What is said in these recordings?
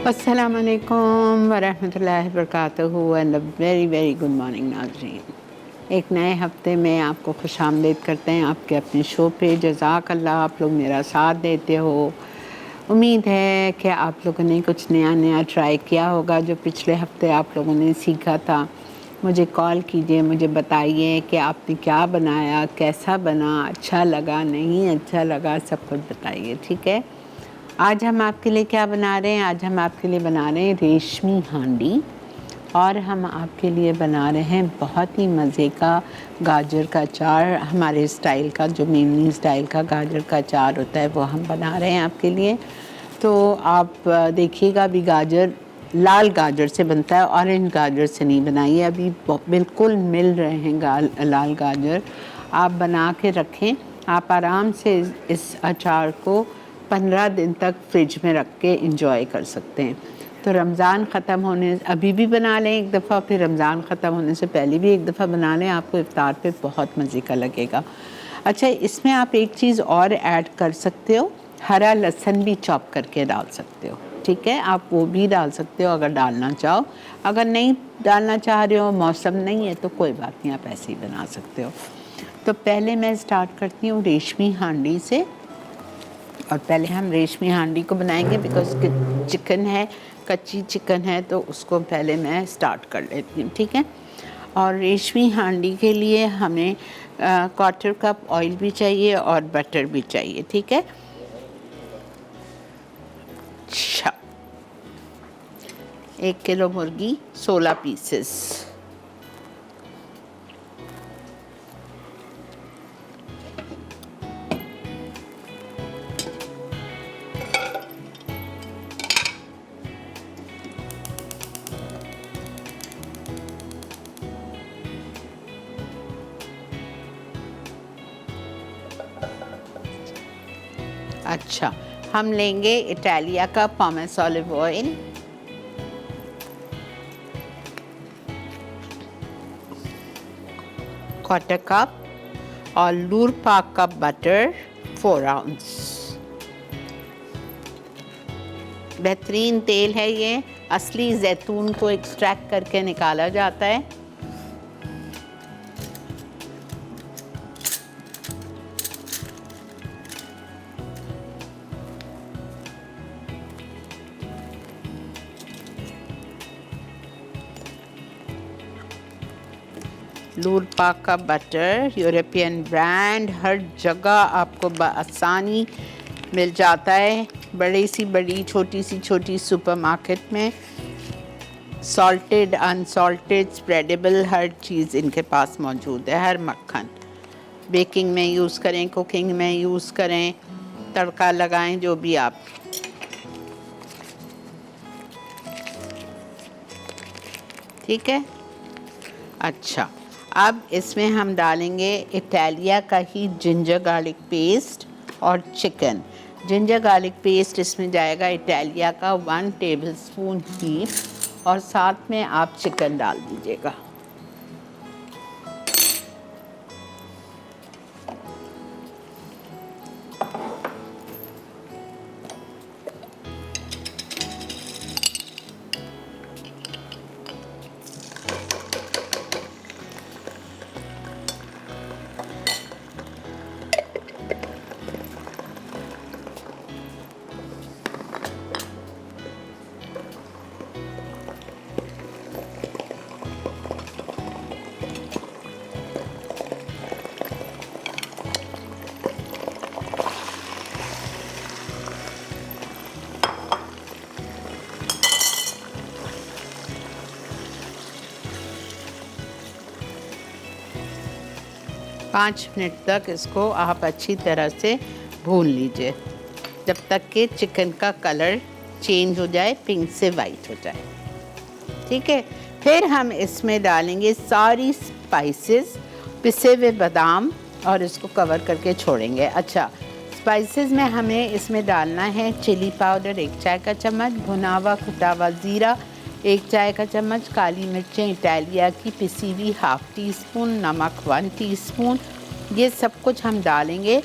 अस्सलामुअलैकुम वरहमतुल्लाहि वबरकातुहू and very very good morning नाज़रीन। एक नए हफ्ते में आपको खुशामदीद करते हैं आपके अपने शो पे। जज़ाकल्लाह, आप लोग मेरा साथ देते हो। उम्मीद है कि आप लोगों ने कुछ नया नया ट्राई किया होगा जो पिछले हफ्ते आप लोगों ने सीखा था। मुझे कॉल कीजिए, मुझे बताइए कि आपने क्या बनाया, कैसा बना, अच्छा लगा नहीं अच्छा लगा, सब कुछ बताइए, ठीक है। आज हम आपके लिए क्या बना रहे हैं? आज हम आपके लिए बना रहे हैं रेशमी हांडी, और हम आपके लिए बना रहे हैं बहुत ही मज़े का गाजर का अचार। हमारे स्टाइल का, जो मेमनी स्टाइल का गाजर का अचार होता है, वो हम बना रहे हैं आपके लिए। तो आप देखिएगा, अभी गाजर लाल गाजर से बनता है, ऑरेंज गाजर से नहीं बनाइए। अभी बिल्कुल मिल रहे हैं लाल गाजर। आप बना के रखें। आप आराम से इस अचार को 15 दिन तक फ्रिज में रख के इंजॉय कर सकते हैं। तो रमज़ान ख़त्म होने, अभी भी बना लें एक दफ़ा, फिर रमज़ान ख़त्म होने से पहले भी एक दफ़ा बना लें, आपको इफ्तार पे बहुत मज़े का लगेगा। अच्छा, इसमें आप एक चीज़ और ऐड कर सकते हो, हरा लहसुन भी चॉप करके डाल सकते हो, ठीक है। आप वो भी डाल सकते हो अगर डालना चाहो। अगर नहीं डालना चाह रहे हो, मौसम नहीं है, तो कोई बात नहीं, आप ऐसे ही बना सकते हो। तो पहले मैं स्टार्ट करती हूँ रेशमी हांडी से। और पहले हम रेशमी हांडी को बनाएंगे बिकॉज चिकन है, कच्ची चिकन है, तो उसको पहले मैं स्टार्ट कर लेती हूँ, ठीक है। और रेशमी हांडी के लिए हमें 1/4 कप ऑयल भी चाहिए और बटर भी चाहिए, ठीक है। अच्छा, 1 किलो मुर्गी, 16 पीसेस। अच्छा, हम लेंगे इटालिया का पॉमेस ऑलिव ऑयल, 1/4 कप, और लूर पाक का बटर 4 आउंस। बेहतरीन तेल है ये, असली जैतून को एक्सट्रैक्ट करके निकाला जाता है। लूर पाक का बटर, यूरोपियन ब्रांड, हर जगह आपको आसानी मिल जाता है, बड़ी सी बड़ी, छोटी सी छोटी सुपरमार्केट में। सॉल्टेड, अनसॉल्टेड, स्प्रेडेबल, हर चीज़ इनके पास मौजूद है। हर मक्खन बेकिंग में यूज़ करें, कुकिंग में यूज़ करें, तड़का लगाएं, जो भी आप। ठीक है। अच्छा, अब इसमें हम डालेंगे इटालिया का ही जिंजर गार्लिक पेस्ट और चिकन। जिंजर गार्लिक पेस्ट इसमें जाएगा इटालिया का 1 टेबलस्पून ही, और साथ में आप चिकन डाल दीजिएगा। पाँच मिनट तक इसको आप अच्छी तरह से भून लीजिए, जब तक कि चिकन का कलर चेंज हो जाए, पिंक से वाइट हो जाए, ठीक है। फिर हम इसमें डालेंगे सारी स्पाइसेस, पिसे हुए बादाम, और इसको कवर करके छोड़ेंगे। अच्छा, स्पाइसेस में हमें इसमें डालना है चिली पाउडर 1 चाय का चम्मच, भुना हुआ कुटा हुआ ज़ीरा 1 चाय का चम्मच, काली मिर्चें इटालिया की पिसी हुई 1/2 टीस्पून, नमक 1 टीस्पून, ये सब कुछ हम डालेंगे।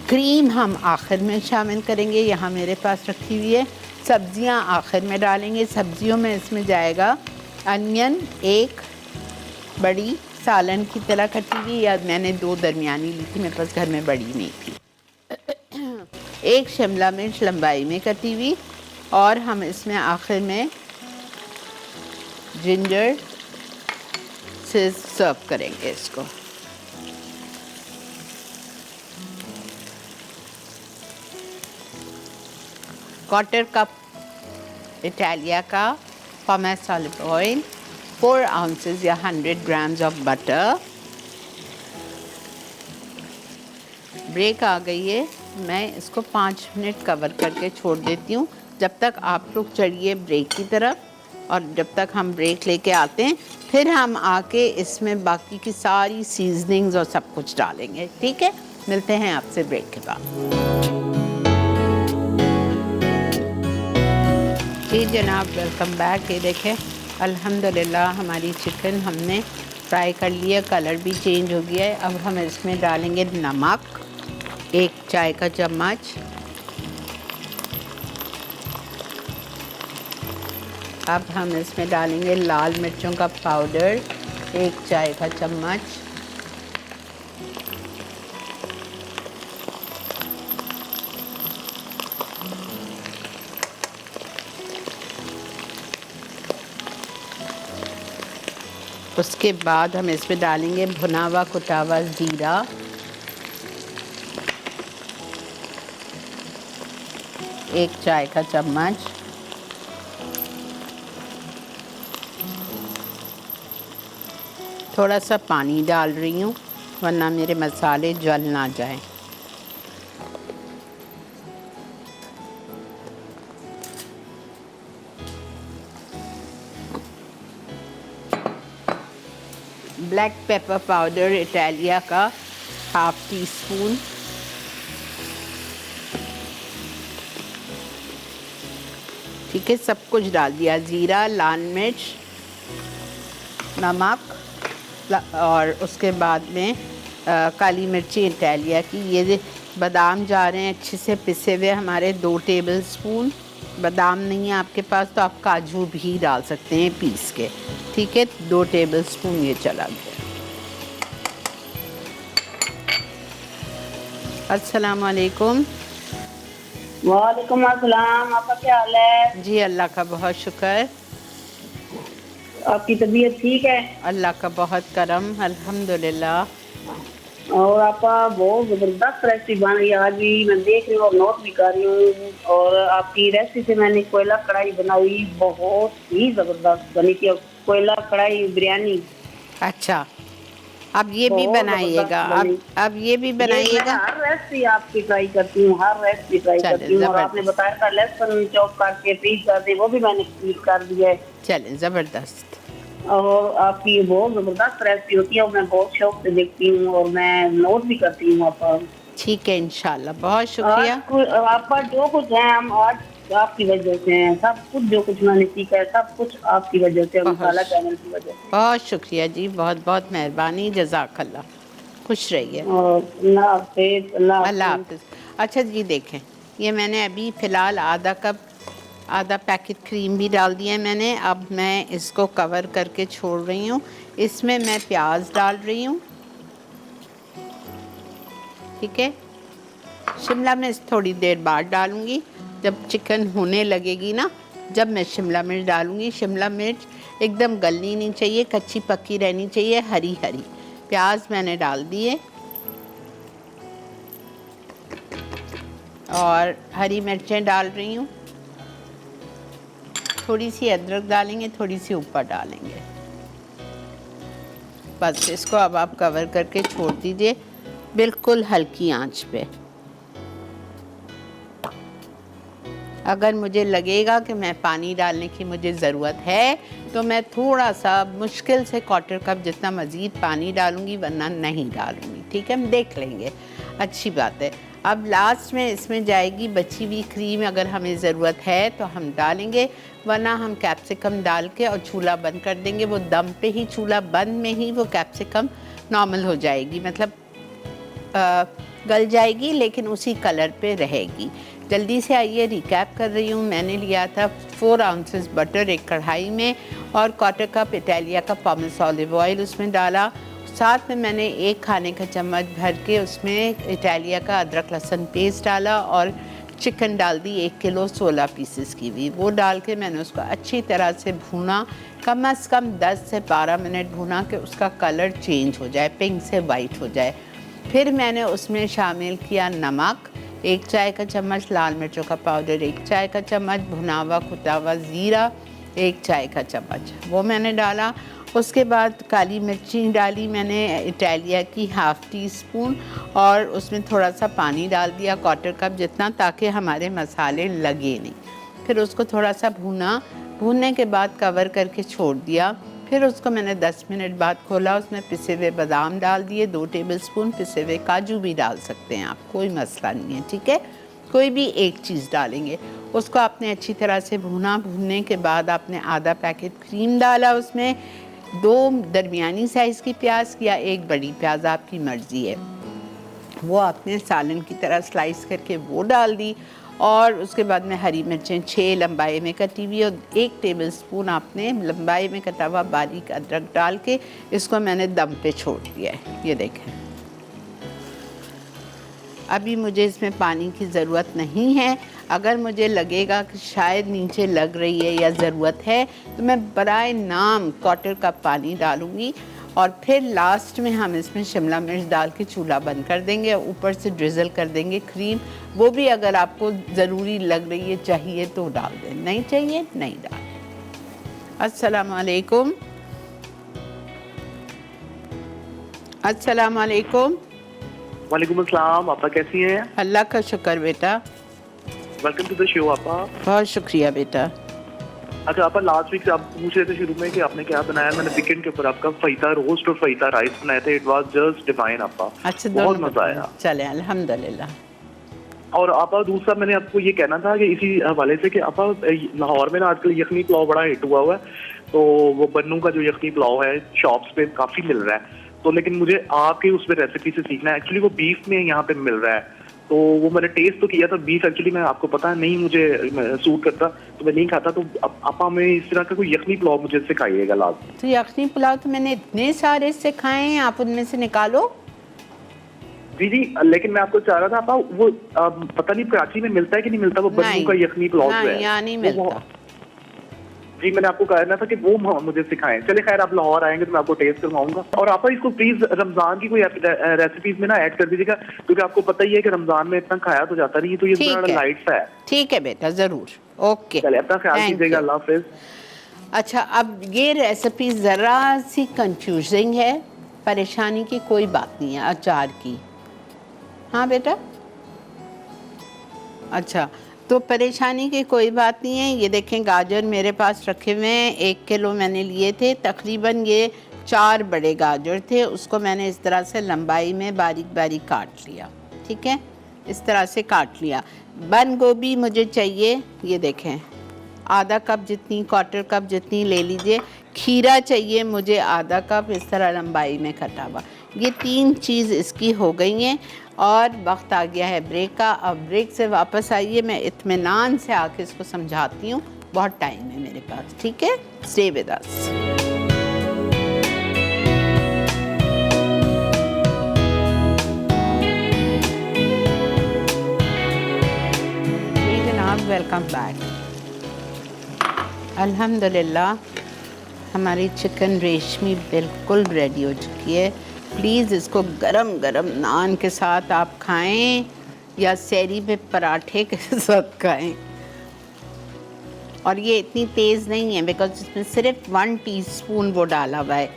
क्रीम हम आखिर में शामिल करेंगे, यहाँ मेरे पास रखी हुई है। सब्जियां आखिर में डालेंगे। सब्जियों में इसमें जाएगा अनियन, एक बड़ी सालन की तरह कटी हुई, या मैंने 2 दरमियानी ली थी, मेरे पास घर में बड़ी नहीं थी। एक शिमला मिर्च लंबाई में कटी हुई, और हम इसमें आखिर में जिंजर से सर्व करेंगे इसको। क्वार्टर कप इटालिया का पॉमेस ऑलिव ऑयल, 4 आउंसेस या 100 ग्राम्स ऑफ बटर। ब्रेक आ गई है, मैं इसको 5 मिनट कवर करके छोड़ देती हूँ, जब तक आप लोग चढ़िए ब्रेक की तरफ, और जब तक हम ब्रेक लेके आते हैं फिर हम आके इसमें बाकी की सारी सीजनिंग्स और सब कुछ डालेंगे। ठीक है, मिलते हैं आपसे ब्रेक के बाद। जी जनाब, वेलकम बैक। ये देखें, अल्हम्दुलिल्लाह हमारी चिकन हमने फ्राई कर लिया, कलर भी चेंज हो गया है। अब हम इसमें डालेंगे नमक, 1 चाय का चम्मच। अब हम इसमें डालेंगे लाल मिर्चों का पाउडर, 1 चाय का चम्मच। उसके बाद हम इसमें डालेंगे भुना हुआ कुटा हुआ जीरा, 1 चाय का चम्मच। थोड़ा सा पानी डाल रही हूँ वरना मेरे मसाले जल ना जाएं। ब्लैक पेपर पाउडर इटालिया का 1/2 टीस्पून। ठीक है, सब कुछ डाल दिया, जीरा, लाल मिर्च, नमक, और उसके बाद में काली मिर्ची इटालिया की। ये बादाम जा रहे हैं अच्छे से पिसे हुए हमारे 2 टेबलस्पून। बादाम नहीं है आपके पास तो आप काजू भी डाल सकते हैं पीस के। ठीक है, 2 टेबलस्पून ये चला गया। अस्सलाम वालेकुम। वालेकुम अस्सलाम। आपका क्या हाल है? जी अल्लाह का बहुत शुक्र। आपकी तबीयत ठीक है? अल्लाह का बहुत करम, अल्हम्दुलिल्लाह। और आपका बहुत ज़बरदस्त रेसिपी बन रही है आज भी, मैं देख रही हूँ और नोट भी कर रही हूँ। और आपकी रेसिपी से मैंने कोयला कढ़ाई बनाई, बहुत ही ज़बरदस्त बनी थी। कोयला कढ़ाई बिरयानी। अच्छा, अब ये भी बहुत बनाइएगा। ज़बरदस्त बनी। अब ये भी मैं बनाइएगा। हर रेसिपी आपकी ट्राई करती हूँ, हर रेसिपी ट्राई चलें, करती हूँ। और आपने ज़बरदस्त। बताया था लहसुन चॉप करके फ्रीज कर दे, वो भी मैंने फ्रीज कर दिया है। चलें, ज़बरदस्त। और आपकी बहुत ज़बरदस्त रेसिपी होती है और मैं बहुत शौक से देखती हूँ और मैं नोट भी करती हूँ आपका। ठीक है, इंशाल्लाह, बहुत शुक्रिया। आपका जो कुछ है हम आज आपकी वजह से हैं, सब कुछ जो कुछ मैंने सीखा है सब कुछ आपकी वजह से, मसाला चैनल की वजह से। बहुत शुक्रिया जी, बहुत बहुत मेहरबानी, जज़ाकल्लाह। खुश रहिए। और अल्लाह हाफिज़। अल्लाह हाफिज़। अच्छा जी, देखें, ये मैंने अभी फ़िलहाल आधा पैकेट क्रीम भी डाल दिया है मैंने। अब मैं इसको कवर करके छोड़ रही हूँ। इसमें मैं प्याज डाल रही हूँ। ठीक है, शिमला मिर्च थोड़ी देर बाद डालूँगी, जब चिकन होने लगेगी ना, जब मैं शिमला मिर्च डालूँगी। शिमला मिर्च एकदम गलनी नहीं चाहिए, कच्ची पक्की रहनी चाहिए, हरी हरी। प्याज मैंने डाल दिए और हरी मिर्चें डाल रही हूँ। थोड़ी सी अदरक डालेंगे, थोड़ी सी ऊपर डालेंगे। बस इसको अब आप कवर करके छोड़ दीजिए, बिल्कुल हल्की आंच पे। अगर मुझे लगेगा कि मैं पानी डालने की मुझे ज़रूरत है तो मैं थोड़ा सा मुश्किल से 1/4 कप जितना मज़ीद पानी डालूँगी, वरना नहीं डालूँगी। ठीक है, हम देख लेंगे, अच्छी बात है। अब लास्ट में इसमें जाएगी बची हुई क्रीम, अगर हमें ज़रूरत है तो हम डालेंगे, वरना हम कैप्सिकम डाल के और चूल्हा बंद कर देंगे। वो दम पे ही, चूल्हा बंद में ही वो कैप्सिकम नॉर्मल हो जाएगी, मतलब गल जाएगी, लेकिन उसी कलर पे रहेगी। जल्दी से आइए रिकैप कर रही हूँ। मैंने लिया था 4 आउंसेस बटर एक कढ़ाई में और 1/4 कप इटालिया का पॉमेस ऑलिव ऑयल उसमें डाला। साथ में मैंने 1 खाने का चम्मच भर के उसमें इटालिया का अदरक लहसुन पेस्ट डाला और चिकन डाल दी 1 किलो 16 पीसेस की हुई। वो डाल के मैंने उसको अच्छी तरह से भूना, कम से कम 10 से 12 मिनट भूना कि उसका कलर चेंज हो जाए, पिंक से वाइट हो जाए। फिर मैंने उसमें शामिल किया नमक 1 चाय का चम्मच, लाल मिर्चों का पाउडर 1 चाय का चम्मच, भुना हुआ कुटा हुआ ज़ीरा 1 चाय का चम्मच, वो मैंने डाला। उसके बाद काली मिर्ची डाली मैंने इटालिया की 1/2 टीस्पून और उसमें थोड़ा सा पानी डाल दिया 1/4 कप जितना, ताकि हमारे मसाले लगे नहीं। फिर उसको थोड़ा सा भूनने के बाद कवर करके छोड़ दिया। फिर उसको मैंने 10 मिनट बाद खोला, उसमें पिसे हुए बादाम डाल दिए, 2 टेबलस्पून पिसे हुए काजू भी डाल सकते हैं आप, कोई मसला नहीं है, ठीक है। कोई भी एक चीज़ डालेंगे। उसको आपने अच्छी तरह से भूनने के बाद आपने आधा पैकेट क्रीम डाला उसमें, 2 दरमियानी साइज़ की प्याज या 1 बड़ी प्याज, आपकी मर्ज़ी है, वो आपने सालन की तरह स्लाइस करके वो डाल दी। और उसके बाद में हरी मिर्चें 6 लंबाई में कटी हुई और 1 टेबलस्पून आपने लंबाई में कटा हुआ बारीक अदरक डाल के इसको मैंने दम पे छोड़ दिया है। ये देखें, अभी मुझे इसमें पानी की ज़रूरत नहीं है। अगर मुझे लगेगा कि शायद नीचे लग रही है या ज़रूरत है तो मैं बराए नाम 1/4 कप पानी डालूँगी और फिर लास्ट में हम इसमें शिमला मिर्च डाल के चूल्हा बंद कर देंगे और ऊपर से ड्रिज़ल कर देंगे क्रीम। वो भी अगर आपको ज़रूरी लग रही है, चाहिए तो डाल दें, नहीं चाहिए नहीं डालें। अस्सलाम वालेकुम। अस्सलाम वालेकुम। वालेकुम अस्सलाम। आपा कैसी हैं? अल्लाह का शुक्र बेटा। वेलकम टू द शो आपा। बहुत शुक्रिया बेटा। अच्छा आपा, लास्ट वीक से आप पूछ रहे थे शुरू में कि आपने क्या बनाया। मैंने वीकेंड के ऊपर आपका फईता रोस्ट और फईता राइस बनाए थे। इट वाज जस्ट डिवाइन आपा। अच्छा, बहुत मजा आया। चले अल्हम्दुलिल्लाह। और आपा दूसरा मैंने आपको ये कहना था कि इसी हवाले से कि आपा लाहौर में ना आजकल यखनी पुलाव बड़ा हिट हुआ है, तो वो बन्नू का जो यखनी पुलाव है शॉप्स पे काफी मिल रहा है, तो लेकिन मुझे आपके उसमें रेसिपी से सीखना है। एक्चुअली वो बीफ में यहाँ पे मिल रहा है, तो वो मैंने टेस्ट तो किया था। बीफ एक्चुअली मैं आपको पता है नहीं मुझे सूट करता, तो मैं नहीं खाता। तो आपा में इस तरह का कोई यखनी पुलाव मुझे सिखाइएगा लाजमी। तो यखनी पुलाव तो मैंने इतने सारे सिखाए हैं, आप उनमें से निकालो। जी जी, लेकिन मैं आपको चाह रहा था आपा, वो पता नहीं कराची में मिलता है कि नहीं मिलता वो बन्नू का यखनी पुलाव जो है। यहाँ नहीं मिलता। जी मैंने आपको कहना था कि वो मुझे सिखाएं। चले खैर, आप लाहौर आएंगे तो मैं आपको टेस्ट करवाऊंगा। और आप इसको प्लीज रमजान की कोई रेसिपीज में ना ऐड कर दीजिएगा, क्योंकि आपको पता ही है कि रमजान में इतना खाया तो जाता नहीं है, तो ये थोड़ा लाइट सा है। ठीक है बेटा, जरूर। ओके, चले अपना ख्याल कीजिएगा। अल्लाह हाफिज। अच्छा, अब ये रेसिपी ज़रा सी कंफ्यूजिंग है, परेशानी की कोई बात नहीं है। अचार की, हाँ बेटा, अच्छा तो परेशानी की कोई बात नहीं है। ये देखें, गाजर मेरे पास रखे हुए हैं, 1 किलो मैंने लिए थे। तकरीबन ये 4 बड़े गाजर थे, उसको मैंने इस तरह से लंबाई में बारीक बारीक काट लिया। ठीक है, इस तरह से काट लिया। बंद गोभी मुझे चाहिए, ये देखें, आधा कप जितनी, 1/4 कप जितनी ले लीजिए। खीरा चाहिए मुझे आधा कप, इस तरह लंबाई में कटा हुआ। ये 3 चीज़ इसकी हो गई हैं और वक्त आ गया है ब्रेक का। अब ब्रेक से वापस आइए, मैं इत्मीनान से आके इसको समझाती हूँ, बहुत टाइम है मेरे पास। ठीक है, स्टे विद अस। जनाब, वेलकम बैक। अल्हम्दुलिल्लाह हमारी चिकन रेशमी बिल्कुल रेडी हो चुकी है। प्लीज़ इसको गरम गरम नान के साथ आप खाएं या सहरी पे पराठे के साथ खाएं। और ये इतनी तेज़ नहीं है बिकॉज इसमें सिर्फ 1 टीस्पून वो डाला हुआ है।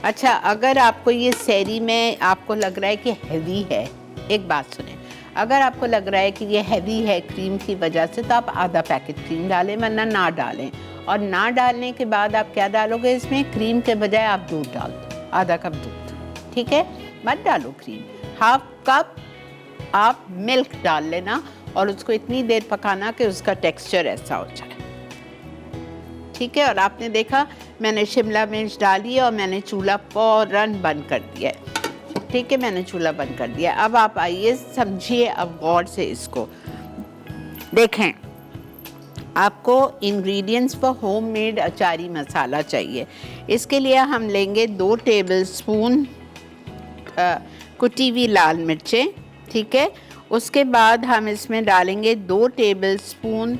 अच्छा, अगर आपको ये सहरी में आपको लग रहा है कि हैवी है, एक बात सुने, अगर आपको लग रहा है कि ये हैवी है क्रीम की वजह से, तो आप आधा पैकेट क्रीम डालें, वरना ना डालें। और ना डालने के बाद आप क्या डालोगे इसमें, क्रीम के बजाय आप दूध डाल दो, आधा कप दूध। ठीक है, मत डालो क्रीम, 1/2 कप आप मिल्क डाल लेना और उसको इतनी देर पकाना कि उसका टेक्सचर ऐसा हो जाए। ठीक है, और आपने देखा मैंने शिमला मिर्च डाली और मैंने चूल्हा फौरन बंद कर दिया है। ठीक है, मैंने चूल्हा बंद कर दिया। अब आप आइए समझिए अब गौर से इसको। देखें, आपको इंग्रेडिएंट्स फॉर होममेड अचारी मसाला चाहिए। इसके लिए हम लेंगे 2 टेबलस्पून कुटी हुई लाल मिर्चें, ठीक है। उसके बाद हम इसमें डालेंगे 2 टेबलस्पून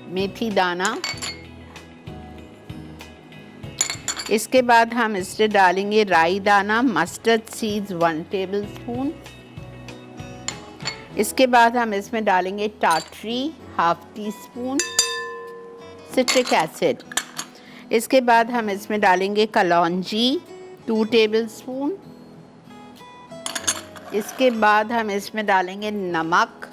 मेथी दाना। इसके बाद हम इसमें डालेंगे राई दाना, मस्टर्ड सीड्स 1 टेबलस्पून। इसके बाद हम इसमें डालेंगे टाटरी 1/2 टीस्पून, सिट्रिक एसिड। इसके बाद हम इसमें डालेंगे कलौंजी 2 टेबलस्पून। इसके बाद हम इसमें डालेंगे नमक,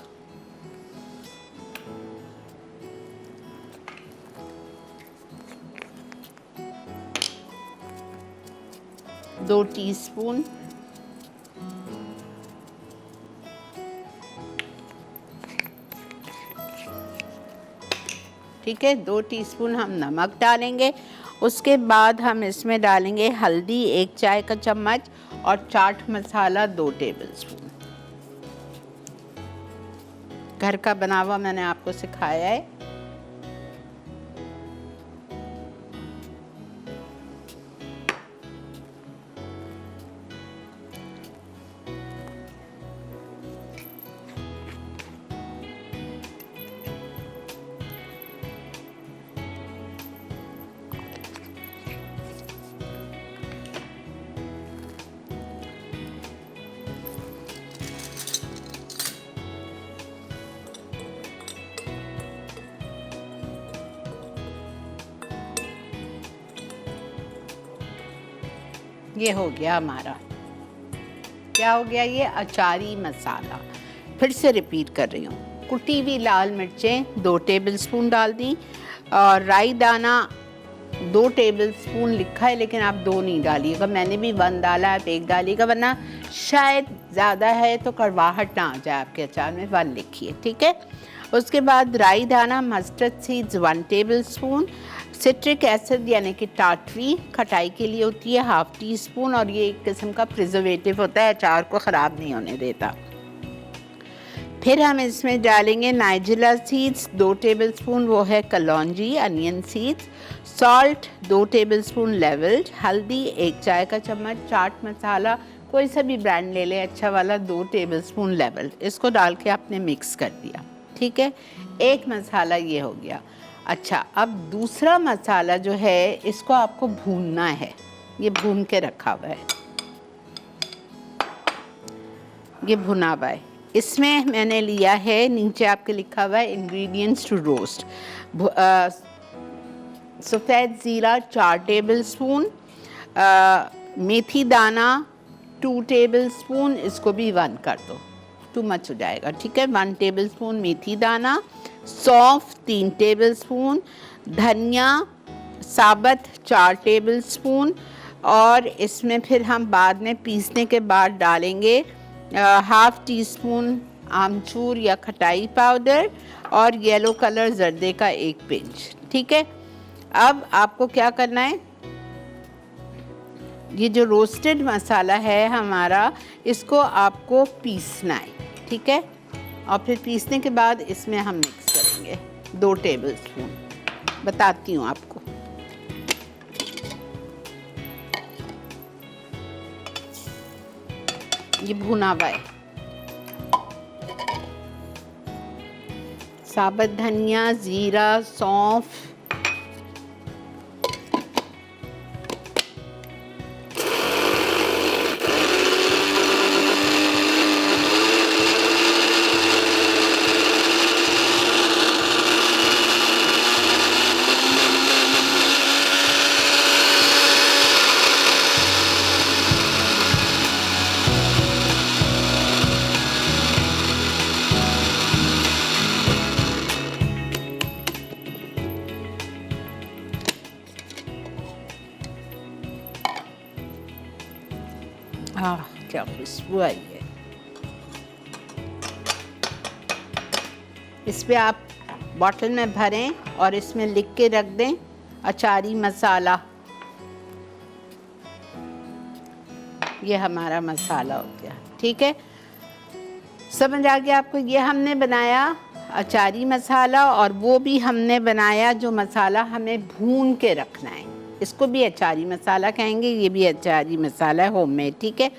दो टीस्पून। ठीक है, 2 टीस्पून हम नमक डालेंगे। उसके बाद हम इसमें डालेंगे हल्दी 1 चाय का चम्मच और चाट मसाला 2 टेबलस्पून। घर का बना हुआ मैंने आपको सिखाया है। ये हो गया हमारा, क्या हो गया, ये अचारी मसाला। फिर से रिपीट कर रही हूँ, कुटी हुई लाल मिर्चें 2 टेबलस्पून डाल दी और राई दाना 2 टेबलस्पून लिखा है, लेकिन आप 2 नहीं डालिएगा। मैंने भी 1 डाला, आप 1 डालिएगा, वरना शायद ज़्यादा है तो कड़वाहट ना आ जाए आपके अचार में। 1 लिखिए, ठीक है। उसके बाद राई दाना, mustard seeds 1 tablespoon, citric acid यानी कि टाटरी खटाई के लिए होती है 1/2 टीस्पून, और ये एक किस्म का प्रिजर्वेटिव होता है, अचार को ख़राब नहीं होने देता। फिर हम इसमें डालेंगे नाइजिला सीड्स 2 टेबलस्पून, वो है कलौंजी, onion seeds, salt 2 tablespoon levelled, हल्दी 1 चाय का चम्मच, चाट मसाला कोई सा भी ब्रांड ले लें अच्छा वाला 2 टेबलस्पून लेवल्ड। इसको डाल के आपने मिक्स कर दिया, ठीक है। एक मसाला ये हो गया। अच्छा, अब दूसरा मसाला जो है इसको आपको भूनना है। ये भून के रखा हुआ है, ये भुना हुआ है। इसमें मैंने लिया है, नीचे आपके लिखा हुआ है इंग्रेडिएंट्स टू रोस्ट। सफ़ेद ज़ीरा 4 टेबलस्पून, मेथी दाना 2 टेबलस्पून, इसको भी 1 कर दो, टू मच हो जाएगा, ठीक है। 1 टेबलस्पून मेथी दाना, सौंफ 3 टेबलस्पून, धनिया साबुत 4 टेबलस्पून, और इसमें फिर हम बाद में पीसने के बाद डालेंगे 1/2 टीस्पून आमचूर या खटाई पाउडर और येलो कलर जर्दे का 1 पिंच, ठीक है। अब आपको क्या करना है, ये जो रोस्टेड मसाला है हमारा, इसको आपको पीसना है, ठीक है। और फिर पीसने के बाद इसमें हम मिक्स करेंगे 2 टेबलस्पून। बताती हूँ आपको। ये भुना हुआ है, साबुत धनिया, जीरा, सौंफ, क्या खुशबू आई है। इस पे आप बॉटल में भरें और इसमें लिख के रख दें अचारी मसाला। ये हमारा मसाला हो गया, ठीक है। समझ आ गया आपको। ये हमने बनाया अचारी मसाला, और वो भी हमने बनाया जो मसाला हमें भून के रखना है, इसको भी अचारी मसाला कहेंगे, ये भी अचारी मसाला है होममेड, ठीक है।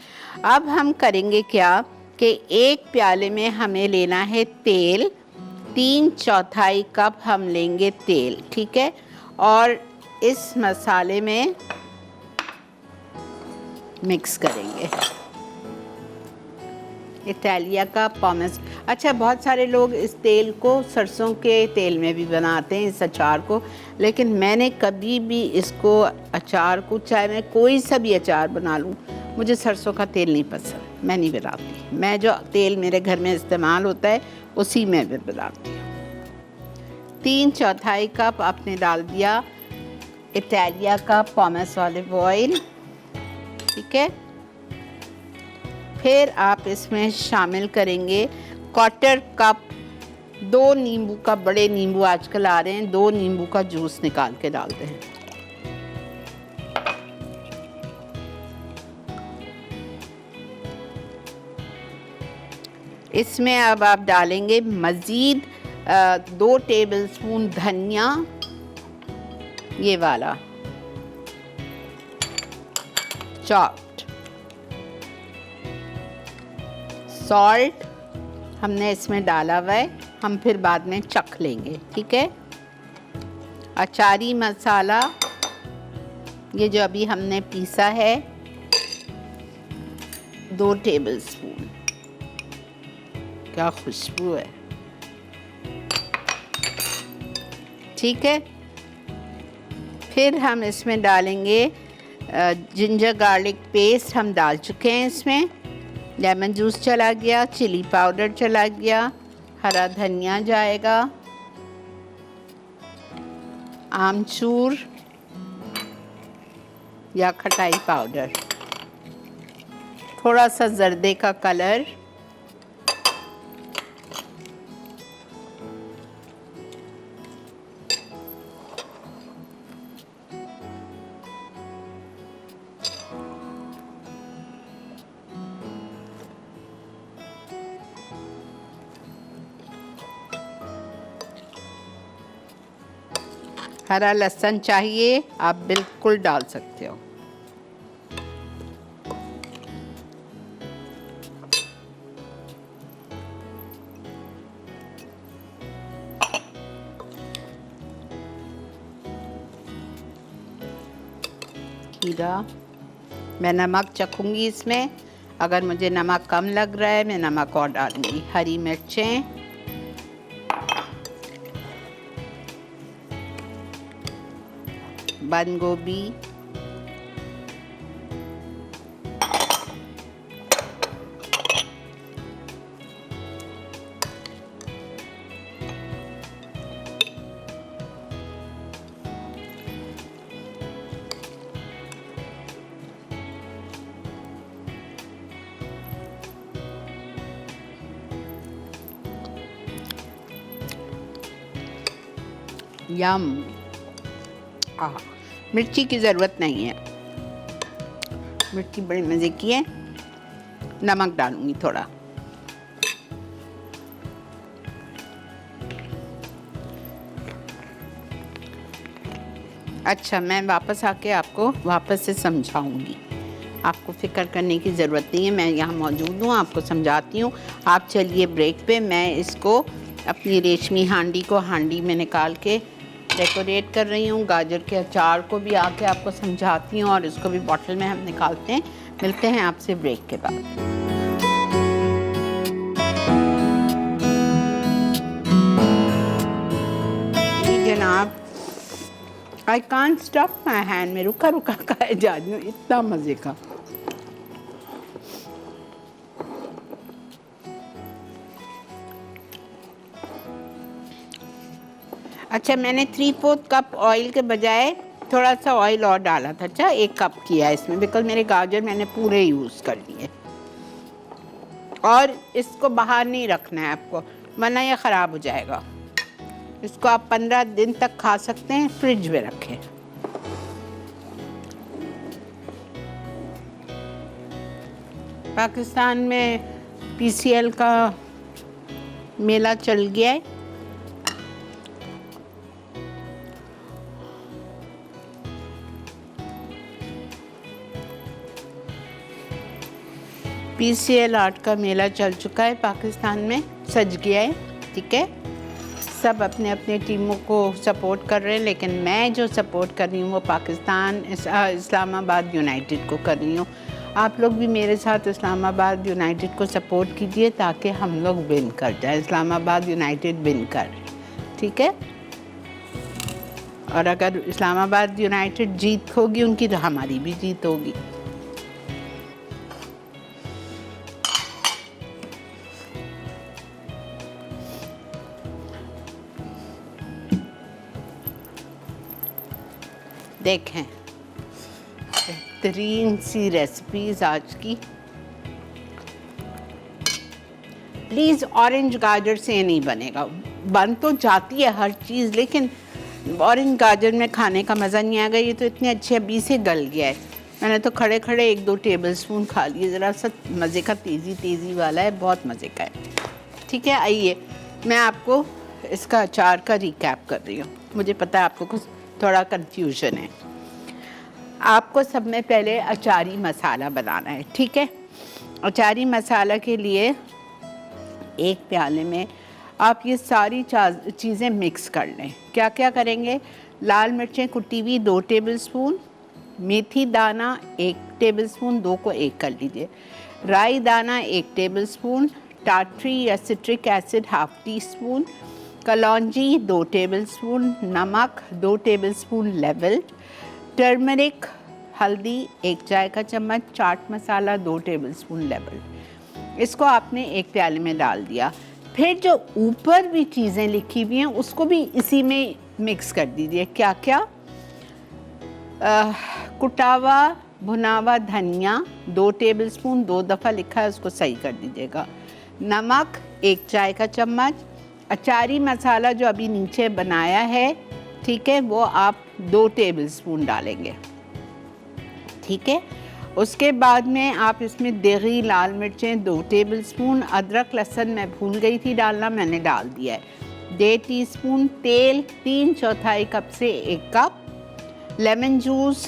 अब हम करेंगे क्या कि एक प्याले में हमें लेना है तेल, 3/4 कप हम लेंगे तेल, ठीक है। और इस मसाले में मिक्स करेंगे इटालिया का पॉमेस। अच्छा, बहुत सारे लोग इस तेल को सरसों के तेल में भी बनाते हैं इस अचार को, लेकिन मैंने कभी भी इसको अचार को, चाहे मैं कोई सा भी अचार बना लूँ, मुझे सरसों का तेल नहीं पसंद, मैं नहीं बनाती। मैं जो तेल मेरे घर में इस्तेमाल होता है उसी में मैं बनाती हूँ। 3/4 कप आपने डाल दिया इटालिया का पॉमेस ऑलिव ऑयल, ठीक है। फिर आप इसमें शामिल करेंगे 1/4 कप, 2 नींबू का, बड़े नींबू आजकल आ रहे हैं, 2 नींबू का जूस निकाल के डालते हैं। इसमें अब आप डालेंगे मज़ीद 2 टेबलस्पून धनिया, ये वाला चॉप्ड, सॉल्ट हमने इसमें डाला हुआ है, हम फिर बाद में चख लेंगे, ठीक है। अचारी मसाला, ये जो अभी हमने पीसा है, 2 टेबलस्पून, क्या खुशबू है, ठीक है। फिर हम इसमें डालेंगे जिंजर गार्लिक पेस्ट, हम डाल चुके हैं इसमें, लेमन जूस चला गया, चिली पाउडर चला गया, हरा धनिया जाएगा, आमचूर या खटाई पाउडर, थोड़ा सा जर्दे का कलर, हरा लहसुन चाहिए आप बिल्कुल डाल सकते हो। खीरा, मैं नमक चखूंगी इसमें, अगर मुझे नमक कम लग रहा है मैं नमक और डालूंगी। हरी मिर्चें, बंद गोभी, यम। मिर्ची की ज़रूरत नहीं है, मिर्ची बड़ी मज़े की है, नमक डालूंगी थोड़ा। अच्छा, मैं वापस आके आपको वापस से समझाऊंगी, आपको फ़िक्र करने की ज़रूरत नहीं है, मैं यहाँ मौजूद हूँ, आपको समझाती हूँ। आप चलिए ब्रेक पे, मैं इसको अपनी रेशमी हांडी में निकाल के डेकोरेट कर रही हूँ। गाजर के अचार को भी आके आपको समझाती हूँ और इसको भी बॉटल में हम निकालते हैं। मिलते हैं आपसे ब्रेक के बाद। जनाब, I can't stop my hand, में रुका रुका खाए जा रही हूँ, इतना मज़े का। अच्छा, मैंने 3/4 कप ऑयल के बजाय थोड़ा सा ऑयल और डाला था। अच्छा, 1 कप किया इसमें, बिकॉज मेरे गाजर मैंने पूरे यूज़ कर लिए। और इसको बाहर नहीं रखना है आपको, वरना ये ख़राब हो जाएगा। इसको आप 15 दिन तक खा सकते हैं, फ्रिज में रखें। पाकिस्तान में PCL का मेला चल गया है। PCL आर्ट का मेला चल चुका है पाकिस्तान में, सज गया है, ठीक है। सब अपने अपने टीमों को सपोर्ट कर रहे हैं, लेकिन मैं जो सपोर्ट कर रही हूँ वो पाकिस्तान इस्लामाबाद यूनाइटेड को कर रही हूँ। आप लोग भी मेरे साथ इस्लामाबाद यूनाइटेड को सपोर्ट कीजिए ताकि हम लोग विन कर जाए, इस्लामाबाद यूनाइटेड विन कर, ठीक है। और अगर इस्लामाबाद यूनाइटेड जीत होगी उनकी तो हमारी भी जीत होगी। देखें बेहतरीन सी रेसिपीज़ आज की। प्लीज़ ऑरेंज गाजर से नहीं बनेगा, बन तो जाती है हर चीज़, लेकिन ऑरेंज गाजर में खाने का मज़ा नहीं आएगा। ये तो इतने अच्छे अभी से गल गया है, मैंने तो खड़े खड़े 1-2 टेबलस्पून खा लिए। ज़रा सा मज़े का तेज़ी वाला है, बहुत मज़े का है, ठीक है। आइए मैं आपको इसका अचार का रिकैप कर रही हूँ। मुझे पता है आपको कुछ थोड़ा कंफ्यूजन है। आपको सब में पहले अचारी मसाला बनाना है, ठीक है। अचारी मसाला के लिए एक प्याले में आप ये सारी चीज़ें मिक्स कर लें। क्या क्या करेंगे? लाल मिर्चें कुटी हुई 2 टेबलस्पून, मेथी दाना 1 टेबलस्पून, 2 को 1 कर लीजिए, राई दाना 1 टेबलस्पून, टाटरी या सिट्रिक एसिड 1/2 टीस्पून, कलौंजी 2 टेबलस्पून, नमक 2 टेबलस्पून लेवल, टर्मरिक हल्दी 1 चाय का चम्मच, चाट मसाला 2 टेबलस्पून लेवल। इसको आपने एक प्याले में डाल दिया। फिर जो ऊपर भी चीज़ें लिखी हुई हैं उसको भी इसी में मिक्स कर दीजिए। क्या क्या? कुटावा भुनावा धनिया 2 टेबलस्पून, 2 दफ़ा लिखा है, उसको सही कर दीजिएगा। नमक 1 चाय का चम्मच, अचारी मसाला जो अभी नीचे बनाया है, ठीक है, वो आप 2 टेबलस्पून डालेंगे, ठीक है। उसके बाद में आप इसमें देगी लाल मिर्चें 2 टेबलस्पून, अदरक लहसुन मैं भूल गई थी डालना, मैंने डाल दिया है, 1.5 टीस्पून तेल, 3/4 कप से 1 कप, लेमन जूस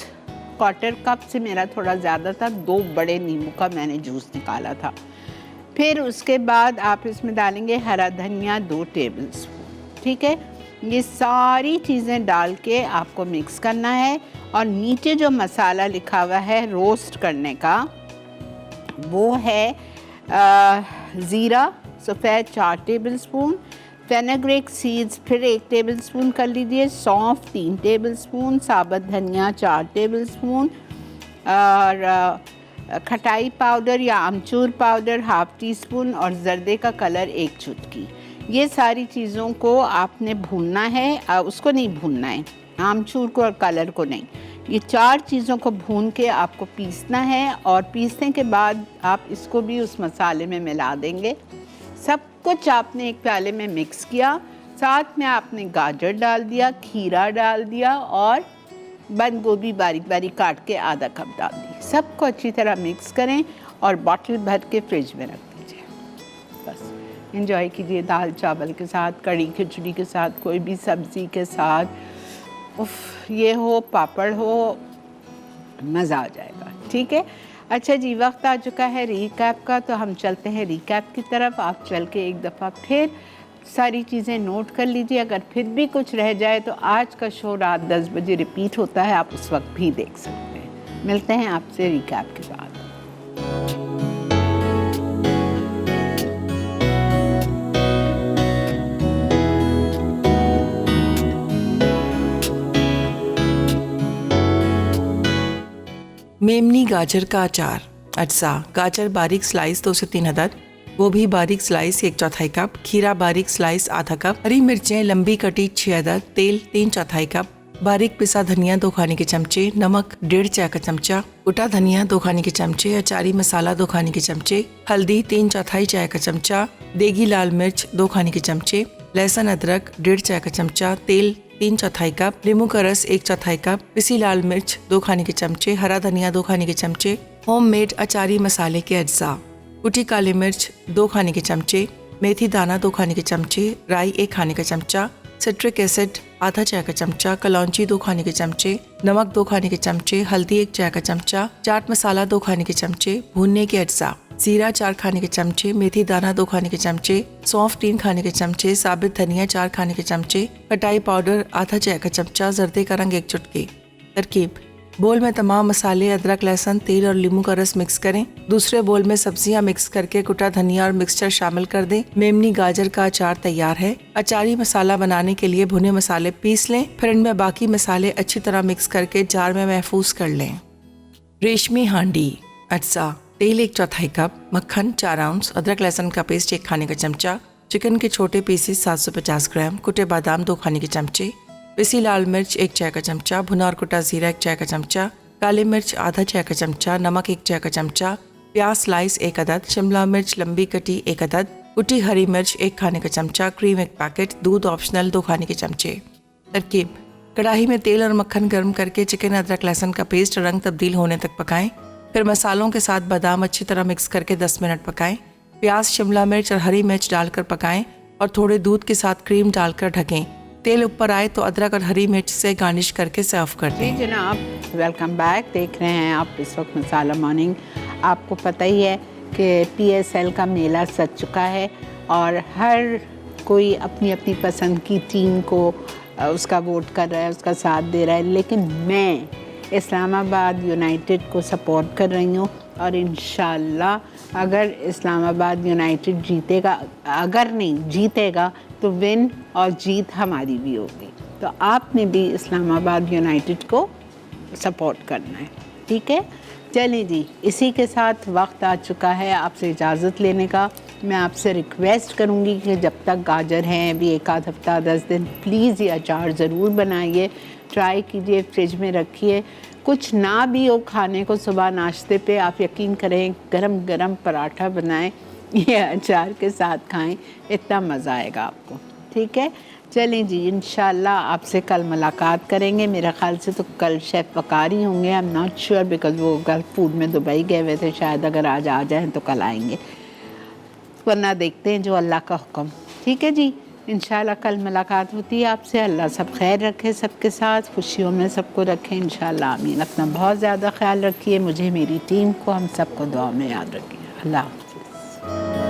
1/4 कप से मेरा थोड़ा ज़्यादा था, 2 बड़े नींबू का मैंने जूस निकाला था। फिर उसके बाद आप इसमें डालेंगे हरा धनिया 2 टेबलस्पून, ठीक है। ये सारी चीज़ें डाल के आपको मिक्स करना है। और नीचे जो मसाला लिखा हुआ है रोस्ट करने का, वो है ज़ीरा सफ़ेद 4 टेबलस्पून, फेनेग्रेक सीड्स फिर 1 टेबलस्पून कर लीजिए, सौंफ 3 टेबलस्पून, साबुत धनिया 4 टेबलस्पून, और खटाई पाउडर या आमचूर पाउडर 1/2 टीस्पून, और जर्दे का कलर 1 चुटकी। ये सारी चीज़ों को आपने भूनना है, उसको नहीं भूनना है, आमचूर को और कलर को नहीं। ये 4 चीज़ों को भून के आपको पीसना है, और पीसने के बाद आप इसको भी उस मसाले में मिला देंगे। सब कुछ आपने एक प्याले में मिक्स किया, साथ में आपने गाजर डाल दिया, खीरा डाल दिया, और बंद गोभी बारीक बारीक काट के आधा कप डाल दी। सबको अच्छी तरह मिक्स करें और बॉटल भर के फ्रिज में रख दीजिए। बस एंजॉय कीजिए दाल चावल के साथ, कड़ी खिचड़ी के साथ, कोई भी सब्ज़ी के साथ, उफ ये हो, पापड़ हो, मज़ा आ जाएगा, ठीक है। अच्छा जी, वक्त आ चुका है रिकैप का, तो हम चलते हैं रिकैप की तरफ। आप चल के एक दफ़ा फिर सारी चीज़ें नोट कर लीजिए। अगर फिर भी कुछ रह जाए तो आज का शो रात 10 बजे रिपीट होता है, आप उस वक्त भी देख सकते हैं। मिलते हैं आपसे रिकैप के साथ। मेमनी गाजर का अचार। अज्जा: गाजर बारीक स्लाइस 2 से 3 अदद, गोभी बारीक स्लाइस 1/4 कप, खीरा बारीक स्लाइस आधा कप, हरी मिर्चें लंबी कटी 6 अदद, तेल 3/4 कप, बारीक पिसा धनिया 2 खाने के चमचे, नमक 1.5 चाय का चमचा, कुटा धनिया 2 खाने के चमचे, अचारी मसाला 2 खाने के चमचे, हल्दी 3/4 चाय का चमचा, देगी लाल मिर्च 2 खाने के चमचे, लहसुन अदरक 1.5 चाय का चमचा, तेल 3/4 कप, नींबू का रस 1/4 कप, पिसी लाल मिर्च 2 खाने के चमचे, हरा धनिया 2 खाने के चमचे, होममेड अचारी मसाले के अज्जा, कुटी काली मिर्च 2 खाने के चमचे, मेथी दाना 2 खाने के चमचे, राई 1 खाने का चमचा, सिट्रिक एसिड आधा चाय का चमचा, कलौंजी 2 खाने के चमचे, नमक 2 खाने के चमचे, हल्दी 1 चाय का चमचा, चाट मसाला 2 खाने के चमचे, भूनने के अज्जा, जीरा 4 खाने के चमचे, मेथी दाना 2 खाने के चमचे, सौंफ 3 खाने के चमचे, साबित धनिया 4 खाने के चमचे, खटाई पाउडर आधा चाय का चमचा, जर्दे का रंग 1 चुटकी। तरकीब: बोल में तमाम मसाले, अदरक, लहसुन, तेल और नींबू का रस मिक्स करें। दूसरे बोल में सब्जियां मिक्स करके कुटा धनिया और मिक्सचर शामिल कर दें। मेमनी गाजर का अचार तैयार है। अचारी मसाला बनाने के लिए भुने मसाले पीस लें, फिर इनमें बाकी मसाले अच्छी तरह मिक्स करके जार में महफूज कर लें। रेशमी हांडी। अज्जा: तेल 1/4 कप, मक्खन 4 आउंस, अदरक लहसुन का पेस्ट 1 खाने का चमचा, चिकन के छोटे पीसेस 750 ग्राम, कुटे बादाम 2 खाने के चमचे, पिसी लाल मिर्च 1 चाय का चमचा, भुना और कुटा जीरा 1 चाय का चमचा, काली मिर्च आधा चाय का चमचा, नमक 1 चाय का चमचा, प्याज स्लाइस 1 अदद, शिमला मिर्च लंबी कटी 1 अदद, कुटी हरी मिर्च 1 खाने का चमचा, क्रीम 1 पैकेट, दूध ऑप्शनल 2 खाने के चमचे। तरकीब: कढ़ाई में तेल और मक्खन गर्म करके चिकन, अदरक, लहसुन का पेस्ट रंग तब्दील होने तक पकाएं। फिर मसालों के साथ बादाम अच्छी तरह मिक्स करके 10 मिनट पकाएं। प्याज, शिमला मिर्च और हरी मिर्च डालकर पकाएं और थोड़े दूध के साथ क्रीम डालकर ढकें। तेल ऊपर आए तो अदरक और हरी मिर्च से गार्निश करके सर्व कर दें। जी जनाब, वेलकम बैक। देख रहे हैं आप इस वक्त मसाला मॉर्निंग। आपको पता ही है कि PSL का मेला सज चुका है और हर कोई अपनी अपनी पसंद की टीम को उसका वोट कर रहा है, उसका साथ दे रहा है, लेकिन मैं इस्लामाबाद यूनाइटेड को सपोर्ट कर रही हूँ और इंशाल्लाह अगर इस्लामाबाद यूनाइटेड जीतेगा, अगर नहीं जीतेगा तो विन और जीत हमारी भी होगी। तो आपने भी इस्लामाबाद यूनाइटेड को सपोर्ट करना है, ठीक है? चलिए जी, इसी के साथ वक्त आ चुका है आपसे इजाज़त लेने का। मैं आपसे रिक्वेस्ट करूंगी कि जब तक गाजर हैं, अभी 1 आध हफ्ता 10 दिन, प्लीज़ ये अचार ज़रूर बनाइए, ट्राई कीजिए, फ्रिज में रखिए। कुछ ना भी हो खाने को, सुबह नाश्ते पे आप यकीन करें गरम गरम पराठा बनाएं, ये अचार के साथ खाएं, इतना मज़ा आएगा आपको, ठीक है? चलें जी, इंशाल्लाह आपसे कल मुलाकात करेंगे। मेरा ख्याल से तो कल शेफ़ वकार ही होंगे, I am not sure, because वो गल्फ फूड में दुबई गए हुए थे। शायद अगर आज आ जाएँ तो कल आएंगे, वरना देखते हैं जो अल्लाह का हुक्म। ठीक है जी, इंशाल्लाह कल मुलाकात होती है आपसे। अल्लाह सब खैर रखे, सबके साथ खुशियों में सबको रखें इंशाल्लाह, आमीन। अपना बहुत ज़्यादा ख्याल रखिए, मुझे, मेरी टीम को, हम सबको दुआ में याद रखिए। अल्लाह हाफ़िज़।